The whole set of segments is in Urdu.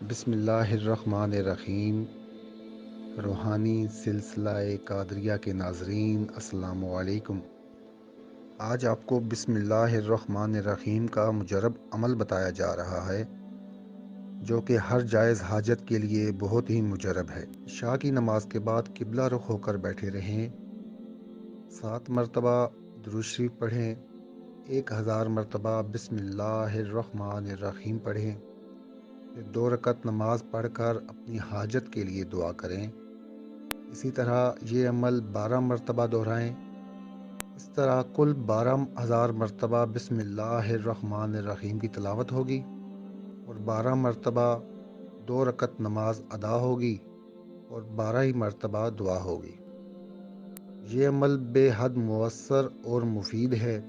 بسم اللہ الرحمن الرحیم۔ روحانی سلسلہ قادریہ کے ناظرین السلام علیکم۔ آج آپ کو بسم اللہ الرحمن الرحیم کا مجرب عمل بتایا جا رہا ہے، جو کہ ہر جائز حاجت کے لیے بہت ہی مجرب ہے۔ عشاء کی نماز کے بعد قبلہ رخ ہو کر بیٹھے رہیں، 7 مرتبہ درود شریف پڑھیں، 1000 مرتبہ بسم اللہ الرحمن الرحیم پڑھیں، پھر 2 رکعت نماز پڑھ کر اپنی حاجت کے لیے دعا کریں۔ اسی طرح یہ عمل 12 مرتبہ دہرائیں۔ اس طرح کل 12,000 مرتبہ بسم اللہ الرحمن الرحیم کی تلاوت ہوگی اور 12 مرتبہ 2 رکعت نماز ادا ہوگی اور 12 ہی مرتبہ دعا ہوگی۔ یہ عمل بے حد مؤثر اور مفید ہے۔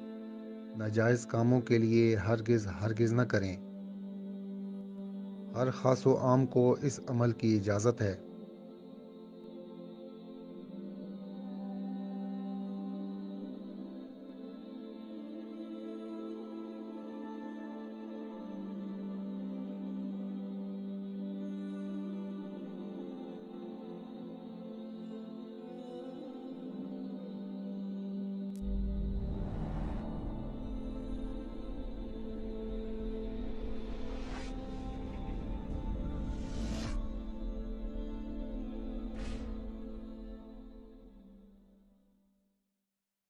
ناجائز کاموں کے لیے ہرگز نہ کریں۔ ہر خاص و عام کو اس عمل کی اجازت ہے۔